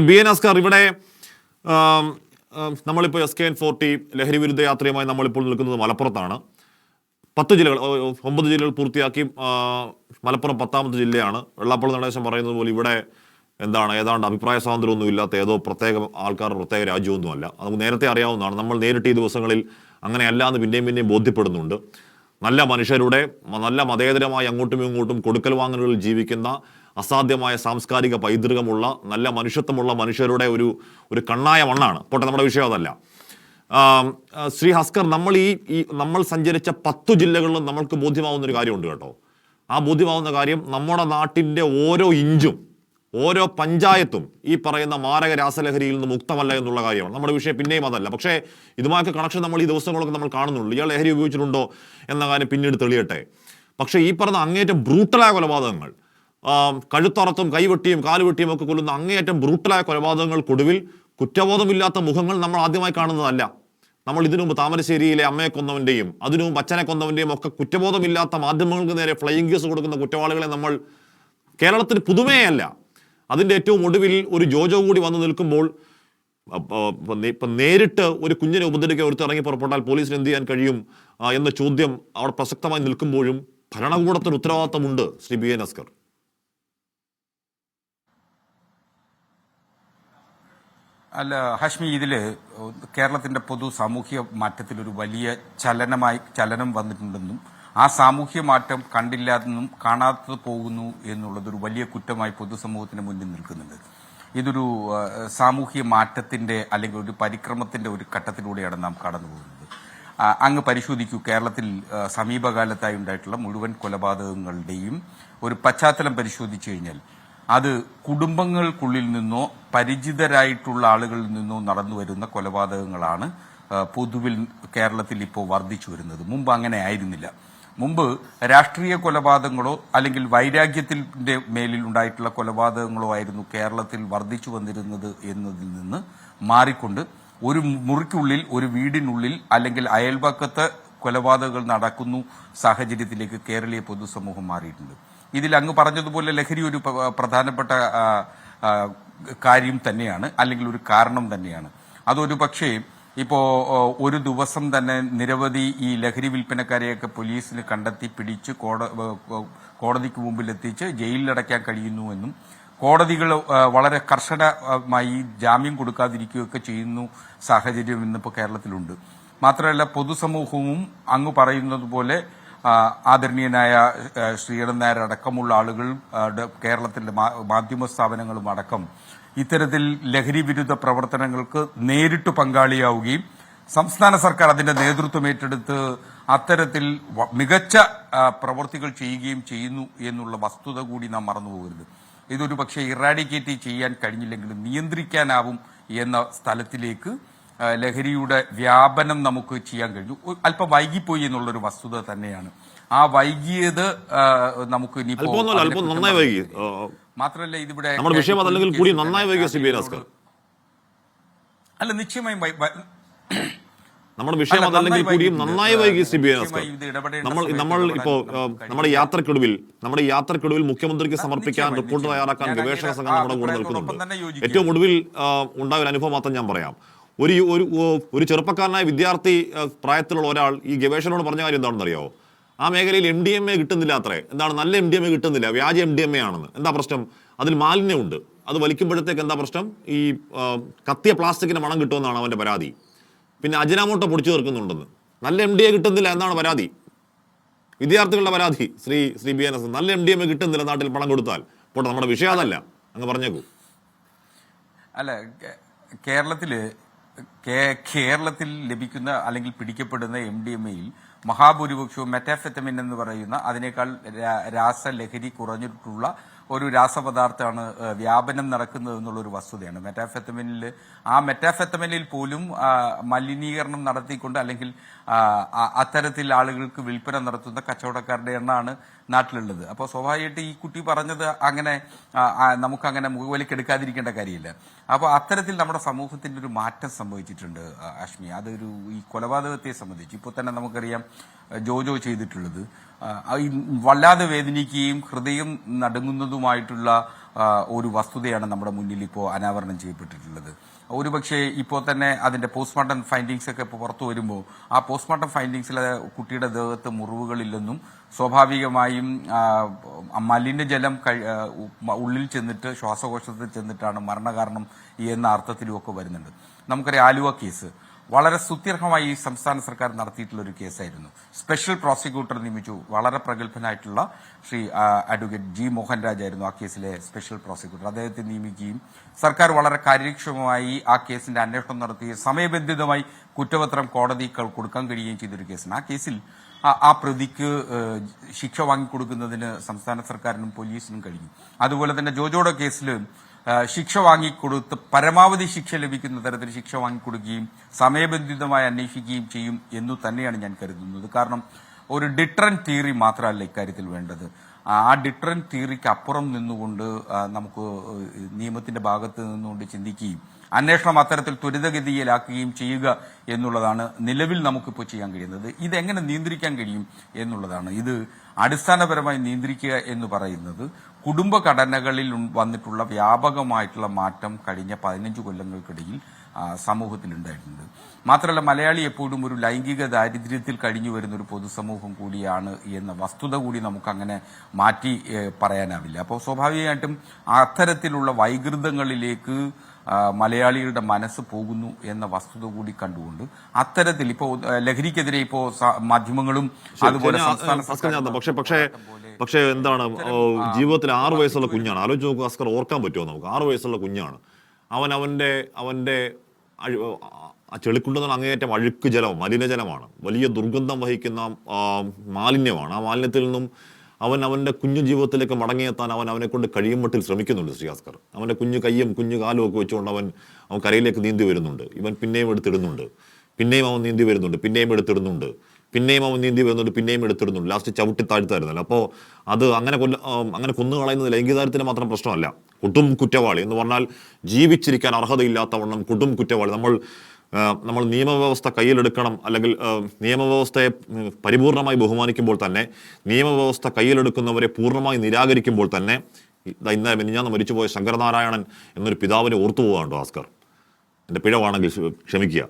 B N Askar, ഇവിടെ നമ്മളിപ്പോൾ SKN40 ലഹരി വിരുദ്ധ യാത്രയുമായി നമ്മളിപ്പോൾ നിൽക്കുന്നത് മലപ്പുറത്താണ്. 9 ജില്ലകൾ പൂർത്തിയാക്കി. മലപ്പുറം 10ാമത്തെ ജില്ലയാണ്. വെള്ളാപ്പള്ളി നടേശൻ പറയുന്നത് പോലെ ഇവിടെ ഏതാണ്ട് അഭിപ്രായ സ്വാതന്ത്ര്യമൊന്നും ഇല്ലാത്ത ഏതോ പ്രത്യേക ആൾക്കാരുടെ പ്രത്യേക രാജ്യമൊന്നുമല്ല. നമുക്ക് നേരത്തെ അറിയാവുന്നതാണ്. നമ്മൾ നേരിട്ട് ഈ ദിവസങ്ങളിൽ അങ്ങനെയല്ല എന്ന് പിന്നെയും ബോധ്യപ്പെടുന്നുണ്ട്. നല്ല മനുഷ്യരുടെ, നല്ല മതേതരമായി അങ്ങോട്ടും ഇങ്ങോട്ടും കൊടുക്കൽ വാങ്ങലുകളിൽ ജീവിക്കുന്ന, അസാധ്യമായ സാംസ്കാരിക പൈതൃകമുള്ള, നല്ല മനുഷ്യത്വമുള്ള മനുഷ്യരുടെ ഒരു കണ്ണായ മണ്ണാണ്. പോട്ടെ, നമ്മുടെ വിഷയം അതല്ല. ശ്രീ ഹസ്കർ, നമ്മൾ സഞ്ചരിച്ച 10 ജില്ലകളിലും നമ്മൾക്ക് ബോധ്യമാവുന്ന ഒരു കാര്യമുണ്ട് കേട്ടോ. ആ ബോധ്യമാവുന്ന കാര്യം, നമ്മുടെ നാട്ടിൻ്റെ ഓരോ ഇഞ്ചും ഓരോ പഞ്ചായത്തും ഈ പറയുന്ന മാരക രാസലഹരിയിൽ നിന്ന് മുക്തമല്ല എന്നുള്ള കാര്യമാണ്. നമ്മുടെ വിഷയം പിന്നെയും അതല്ല. പക്ഷേ ഇതുമായൊക്കെ കണക്ഷൻ നമ്മൾ ഈ ദിവസങ്ങളൊക്കെ നമ്മൾ കാണുന്നുള്ളൂ. ഇയാൾ ലഹരി ഉപയോഗിച്ചിട്ടുണ്ടോ എന്ന കാര്യം പിന്നീട് തെളിയട്ടെ. പക്ഷേ ഈ പറഞ്ഞ അങ്ങേയറ്റം ബ്രൂട്ടലായ കൊലപാതകങ്ങൾ, കഴുത്തറത്തും കൈവെട്ടിയും കാലുവെട്ടിയും ഒക്കെ കൊല്ലുന്ന അങ്ങേയറ്റം ബ്രൂട്ടലായ കൊലപാതകങ്ങൾക്കൊടുവിൽ കുറ്റബോധമില്ലാത്ത മുഖങ്ങൾ നമ്മൾ ആദ്യമായി കാണുന്നതല്ല. നമ്മൾ ഇതിനു മുമ്പ് താമരശ്ശേരിയിലെ അമ്മയെ കൊന്നവൻ്റെയും അതിനു മുമ്പ് അച്ഛനെ കൊന്നവൻ്റെയും ഒക്കെ കുറ്റബോധമില്ലാത്ത മാധ്യമങ്ങൾക്ക് നേരെ ഫ്ലൈയിങ് കേസ് കൊടുക്കുന്ന കുറ്റവാളികളെ നമ്മൾ കേരളത്തിന് പുതുമയല്ല. അതിൻ്റെ ഏറ്റവും ഒടുവിൽ ഒരു ജോജോ കൂടി വന്നു നിൽക്കുമ്പോൾ ഇപ്പം നേരിട്ട് ഒരു കുഞ്ഞിനെ ഉപദ്രവിക്കാൻ ഒരുത്ത് ഇറങ്ങി പുറപ്പെട്ടാൽ പോലീസിന് എന്ത് ചെയ്യാൻ കഴിയും എന്ന ചോദ്യം അവിടെ പ്രസക്തമായി നിൽക്കുമ്പോഴും ഭരണകൂടത്തിന് ഉത്തരവാദിത്തമുണ്ട്. Shri B N Askar. അല്ല ഹാഷ്മി, ഇതിൽ കേരളത്തിന്റെ പൊതു സാമൂഹ്യ മാറ്റത്തിൽ ഒരു വലിയ ചലനം വന്നിട്ടുണ്ടെന്നും ആ സാമൂഹ്യ മാറ്റം കണ്ടില്ലാതെന്നും കാണാതെ പോകുന്നു എന്നുള്ളതൊരു വലിയ കുറ്റമായി പൊതുസമൂഹത്തിന് മുന്നിൽ നിൽക്കുന്നുണ്ട്. ഇതൊരു സാമൂഹ്യ മാറ്റത്തിന്റെ അല്ലെങ്കിൽ ഒരു പരിക്രമത്തിന്റെ ഒരു ഘട്ടത്തിലൂടെയാണ് നാം കടന്നു പോകുന്നത്. അങ്ങ് പരിശോധിക്കൂ, കേരളത്തിൽ സമീപകാലത്തായി ഉണ്ടായിട്ടുള്ള മുഴുവൻ കൊലപാതകങ്ങളുടെയും ഒരു പശ്ചാത്തലം പരിശോധിച്ചു കഴിഞ്ഞാൽ അത് കുടുംബങ്ങൾക്കുള്ളിൽ നിന്നോ പരിചിതരായിട്ടുള്ള ആളുകളിൽ നിന്നോ നടന്നു വരുന്ന കൊലപാതകങ്ങളാണ് പൊതുവിൽ കേരളത്തിൽ ഇപ്പോൾ വർദ്ധിച്ചു വരുന്നത്. മുമ്പ് അങ്ങനെ ആയിരുന്നില്ല. മുമ്പ് രാഷ്ട്രീയ കൊലപാതകങ്ങളോ അല്ലെങ്കിൽ വൈരാഗ്യത്തിന്റെ മേലിൽ ഉണ്ടായിട്ടുള്ള കൊലപാതകങ്ങളോ ആയിരുന്നു കേരളത്തിൽ വർദ്ധിച്ചു വന്നിരുന്നത് എന്നതിൽ നിന്ന് മാറിക്കൊണ്ട് ഒരു മുറിക്കുള്ളിൽ, ഒരു വീടിനുള്ളിൽ അല്ലെങ്കിൽ അയൽപക്കത്ത് കൊലപാതകങ്ങൾ നടക്കുന്നു സാഹചര്യത്തിലേക്ക് കേരളീയ പൊതുസമൂഹം മാറിയിട്ടുണ്ട്. ഇതിൽ അങ്ങ് പറഞ്ഞതുപോലെ ലഹരി ഒരു പ്രധാനപ്പെട്ട കാര്യം തന്നെയാണ്, അല്ലെങ്കിൽ ഒരു കാരണം തന്നെയാണ്. അതൊരു പക്ഷേ ഇപ്പോ ഒരു ദിവസം തന്നെ നിരവധി ഈ ലഹരി വിൽപ്പനക്കാരെയൊക്കെ പോലീസിന് കണ്ടെത്തി പിടിച്ച് കോടതിക്ക് മുമ്പിൽ എത്തിച്ച് ജയിലിലടയ്ക്കാൻ കഴിയുന്നുവെന്നും കോടതികൾ വളരെ കർശനമായി ജാമ്യം കൊടുക്കാതിരിക്കുകയൊക്കെ ചെയ്യുന്നു സാഹചര്യം ഇന്നിപ്പോൾ കേരളത്തിലുണ്ട്. മാത്രമല്ല പൊതുസമൂഹവും അങ്ങ് പറയുന്നത് പോലെ ആദരണീയനായ ശ്രീധരൻ നായർ അടക്കമുള്ള ആളുകൾ, കേരളത്തിലെ മാധ്യമ സ്ഥാപനങ്ങളും അടക്കം ഇത്തരത്തിൽ ലഹരി വിരുദ്ധ പ്രവർത്തനങ്ങൾക്ക് നേരിട്ട് പങ്കാളിയാവുകയും സംസ്ഥാന സർക്കാർ അതിന്റെ നേതൃത്വം ഏറ്റെടുത്ത് അത്തരത്തിൽ മികച്ച പ്രവൃത്തികൾ ചെയ്യുകയും ചെയ്യുന്നു എന്നുള്ള വസ്തുത കൂടി നാം മറന്നുപോകരുത്. ഇതൊരു പക്ഷേ ഇറാഡിക്കേറ്റ് ചെയ്യാൻ കഴിഞ്ഞില്ലെങ്കിലും നിയന്ത്രിക്കാനാവും എന്ന സ്ഥലത്തിലേക്ക് ലഹരിയുടെ വ്യാപനം നമുക്ക് ചെയ്യാൻ കഴിഞ്ഞു. അല്പം വൈകിപ്പോയി എന്നുള്ളൊരു വസ്തുത തന്നെയാണ്. ആ വൈകിയത് നമുക്ക് മാത്രമല്ല ഇതിവിടെ അല്ല നിശ്ചയമായും നമ്മുടെ വിഷയം അതല്ലെങ്കിൽ കൂടിയും നന്നായി വൈകി. നമ്മൾ ഇപ്പോ നമ്മുടെ യാത്രക്കൊടുവിൽ മുഖ്യമന്ത്രിക്ക് സമർപ്പിക്കാൻ റിപ്പോർട്ട് തയ്യാറാക്കാൻ ഗവേഷക സംഘം നമ്മുടെ കൂടെ നിൽക്കുന്നുണ്ട്. ഏറ്റവും ഒടുവിൽ ഉണ്ടായ ഒരു അനുഭവം മാത്രം ഞാൻ പറയാം. ഒരു ചെറുപ്പക്കാരനായ വിദ്യാർത്ഥി പ്രായത്തിലുള്ള ഒരാൾ ഈ ഗവേഷകനോട് പറഞ്ഞ കാര്യം എന്താണെന്ന് അറിയാമോ? ആ മേഖലയിൽ MDMA കിട്ടുന്നില്ല അത്രേ. നല്ല MDMA കിട്ടുന്നില്ല, വ്യാജ MDMA ആണെന്ന്. എന്താ പ്രശ്നം? അതിൽ മാലിന്യമുണ്ട്. അത് വലിക്കുമ്പോഴത്തേക്ക് എന്താ പ്രശ്നം? ഈ കത്തിയ പ്ലാസ്റ്റിക്കിന്റെ മണം കിട്ടുമെന്നാണ് അവന്റെ പരാതി. പിന്നെ അജിനാമോട്ടോ പൊടിച്ചു ചേർക്കുന്നുണ്ടെന്ന്. നല്ല MDMA കിട്ടുന്നില്ല എന്നാണ് പരാതി, വിദ്യാർത്ഥികളുടെ പരാതി. ശ്രീ ബി എൻ എസ്, നല്ല MDMA കിട്ടുന്നില്ല നാട്ടിൽ പണം കൊടുത്താൽ. പോട്ടെ, നമ്മുടെ വിഷയം അതല്ല, അങ്ങ് പറഞ്ഞേക്കൂ. അല്ല, കേരളത്തിൽ ലഭിക്കുന്ന അല്ലെങ്കിൽ പിടിക്കപ്പെടുന്ന MDMAയിൽ മഹാഭൂരിപക്ഷവും മെറ്റാഫെറ്റമിൻ എന്ന് പറയുന്ന അതിനേക്കാൾ രാസലഹരി കുറഞ്ഞിട്ടുള്ള ഒരു രാസപദാർത്ഥമാണ് വ്യാപനം നടക്കുന്നത് എന്നുള്ളൊരു വസ്തുതയാണ്. മെറ്റാഫെറ്റമിനിൽ പോലും മലിനീകരണം നടത്തിക്കൊണ്ട് അല്ലെങ്കിൽ അത്തരത്തിൽ ആളുകൾക്ക് വിൽപ്പന നടത്തുന്ന കച്ചവടക്കാരുടെ എണ്ണമാണ് നാട്ടിലുള്ളത്. അപ്പോൾ സ്വാഭാവികമായിട്ട് ഈ കുട്ടി പറഞ്ഞത് അങ്ങനെ നമുക്കങ്ങനെ മുഖവിലക്കെടുക്കാതിരിക്കേണ്ട കാര്യമില്ല. അപ്പോൾ അത്തരത്തിൽ നമ്മുടെ സമൂഹത്തിന്റെ ഒരു മാറ്റം സംഭവിച്ചിട്ടുണ്ട് അശ്മി. അതൊരു ഈ കൊലപാതകത്തെ സംബന്ധിച്ച് ഇപ്പോൾ തന്നെ നമുക്കറിയാം ജോജോ ചെയ്തിട്ടുള്ളത് വല്ലാതെ വേദനിക്കുകയും ഹൃദയം നടുങ്ങുന്നതുമായിട്ടുള്ള ഒരു വസ്തുതയാണ് നമ്മുടെ മുന്നിൽ ഇപ്പോൾ അനാവരണം ചെയ്യപ്പെട്ടിട്ടുള്ളത്. ഒരുപക്ഷെ ഇപ്പോൾ തന്നെ അതിന്റെ പോസ്റ്റ്മോർട്ടം ഫൈൻഡിങ്സ് ഒക്കെ ഇപ്പോൾ പുറത്തു വരുമ്പോൾ ആ പോസ്റ്റ്മോർട്ടം ഫൈൻഡിങ്സിൽ കുട്ടിയുടെ ദേഹത്ത് മുറിവുകളില്ലെന്നും സ്വാഭാവികമായും മലിനജലം ഉള്ളിൽ ചെന്നിട്ട് ശ്വാസകോശത്തിൽ ചെന്നിട്ടാണ് മരണകാരണം എന്ന അർത്ഥത്തിലുമൊക്കെ വരുന്നുണ്ട്. നമുക്കറിയാം ആലുവ കേസ് വളരെ സുദീർഘമായി ഈ സംസ്ഥാന സർക്കാർ നടത്തിയിട്ടുള്ള ഒരു കേസായിരുന്നു. സ്പെഷ്യൽ പ്രോസിക്യൂട്ടർ നിയമിച്ചു. വളരെ പ്രഗത്ഭനായിട്ടുള്ള ശ്രീ അഡ്വക്കേറ്റ് ജി മോഹൻരാജ് ആയിരുന്നു ആ കേസിലെ സ്പെഷ്യൽ പ്രോസിക്യൂട്ടർ. അദ്ദേഹത്തെ നിയമിക്കുകയും സർക്കാർ വളരെ കാര്യക്ഷമമായി ആ കേസിന്റെ അന്വേഷണം നടത്തുകയും സമയബന്ധിതമായി കുറ്റപത്രം കോടതി കൊടുക്കാൻ കഴിയുകയും ചെയ്തൊരു കേസാണ്. ആ കേസിൽ ആ പ്രതിക്ക് ശിക്ഷ വാങ്ങിക്കൊടുക്കുന്നതിന് സംസ്ഥാന സർക്കാരിനും പോലീസിനും കഴിഞ്ഞു. അതുപോലെ തന്നെ ജോജോയുടെ കേസിൽ ശിക്ഷ വാങ്ങിക്കൊടുത്ത് പരമാവധി ശിക്ഷ ലഭിക്കുന്ന തരത്തിൽ ശിക്ഷ വാങ്ങിക്കൊടുക്കുകയും സമയബന്ധിതമായി അന്വേഷിക്കുകയും ചെയ്യും എന്നു തന്നെയാണ് ഞാൻ കരുതുന്നത്. കാരണം ഒരു ഡിറ്ററന്റ് തിയറി മാത്രമല്ല ഇക്കാര്യത്തിൽ വേണ്ടത്. ആ ഡിറ്ററന്റ് തിയറിക്ക് അപ്പുറം നിന്നുകൊണ്ട് നമുക്ക് നിയമത്തിന്റെ ഭാഗത്ത് നിന്നുകൊണ്ട് ചിന്തിക്കുകയും അന്വേഷണം അത്തരത്തിൽ ത്വരിതഗതിയിലാക്കുകയും ചെയ്യുക എന്നുള്ളതാണ് നിലവിൽ നമുക്കിപ്പോൾ ചെയ്യാൻ കഴിയുന്നത്. ഇതെങ്ങനെ നിയന്ത്രിക്കാൻ കഴിയും എന്നുള്ളതാണ്. ഇത് അടിസ്ഥാനപരമായി നിയന്ത്രിക്കുക എന്ന് പറയുന്നത് കുടുംബഘടനകളിൽ വന്നിട്ടുള്ള വ്യാപകമായിട്ടുള്ള മാറ്റം കഴിഞ്ഞ 15 കൊല്ലങ്ങൾക്കിടയിൽ സമൂഹത്തിലുണ്ടായിട്ടുണ്ട്. മാത്രമല്ല മലയാളി എപ്പോഴും ഒരു ലൈംഗിക ദാരിദ്ര്യത്തിൽ കഴിഞ്ഞു വരുന്ന ഒരു പൊതുസമൂഹം കൂടിയാണ് എന്ന വസ്തുത കൂടി നമുക്കങ്ങനെ മാറ്റി പറയാനാവില്ല. അപ്പോൾ സ്വാഭാവികമായിട്ടും അത്തരത്തിലുള്ള വൈകൃതങ്ങളിലേക്ക് മലയാളികളുടെ മനസ്സ് പോകുന്നു എന്ന വസ്തുത കൂടി കണ്ടുകൊണ്ട് അത്തരത്തിൽ ഇപ്പോ ലഹരിക്കെതിരെ ഇപ്പോ മാധ്യമങ്ങളും അതുപോലെ പക്ഷേ എന്താണ് ജീവിതത്തിൽ 6 വയസ്സുള്ള കുഞ്ഞാണ്. ആലോചിച്ച് നോക്കുക അസ്കർ, ഓർക്കാൻ പറ്റുമോ നമുക്ക്? 6 വയസ്സുള്ള കുഞ്ഞാണ്. അവന്റെ ചെളിക്കുണ്ടെന്ന അങ്ങേയറ്റം അഴുക്ക് ജലം, മലിനജലമാണ്, വലിയ ദുർഗന്ധം വഹിക്കുന്ന മാലിന്യമാണ്. ആ മാലിന്യത്തിൽ നിന്നും അവന്റെ കുഞ്ഞു ജീവിതത്തിലേക്ക് മടങ്ങിയെത്താൻ അവനെ കൊണ്ട് കഴിയും മട്ടിൽ ശ്രമിക്കുന്നുണ്ട് ശ്രീ അസ്കർ. അവന്റെ കുഞ്ഞു കയ്യും കുഞ്ഞു കാലും ഒക്കെ വെച്ചുകൊണ്ട് അവൻ കരയിലേക്ക് നീന്തി വരുന്നുണ്ട്. ഇവൻ പിന്നെയും എടുത്തിടുന്നുണ്ട്, പിന്നെയും അവൻ നീന്തി വരുന്നുണ്ട്, പിന്നെയും എടുത്തിടുന്നുണ്ട്, പിന്നെയും അവൻ നീന്തി വരുന്നുണ്ട്, പിന്നെയും എടുത്തിടുന്നുണ്ട്. ലാസ്റ്റ് ചവിട്ടി താഴ്ത്തായിരുന്നല്ലോ. അപ്പോൾ അത് അങ്ങനെ കൊന്നു കളയുന്നത് ലൈംഗികതാരത്തിന് മാത്രം പ്രശ്നമല്ല. കൊടും കുറ്റവാളി എന്ന് പറഞ്ഞാൽ ജീവിച്ചിരിക്കാൻ അർഹതയില്ലാത്തവണ്ണം കൊടും കുറ്റവാളി. നമ്മൾ നിയമവ്യവസ്ഥ കയ്യിലെടുക്കണം, അല്ലെങ്കിൽ നിയമവ്യവസ്ഥയെ പരിപൂർണമായി ബഹുമാനിക്കുമ്പോൾ തന്നെ നിയമവ്യവസ്ഥ കയ്യിലെടുക്കുന്നവരെ പൂർണ്ണമായി നിരാകരിക്കുമ്പോൾ തന്നെ ഇന്നലെ മിനിഞ്ഞാന്ന് മരിച്ചുപോയ ശങ്കരനാരായണൻ എന്നൊരു പിതാവിനെ ഓർത്തു പോകാണ്ടോ ആസ്കർ? എൻ്റെ പിഴവാണെങ്കിൽ ക്ഷമിക്കുക.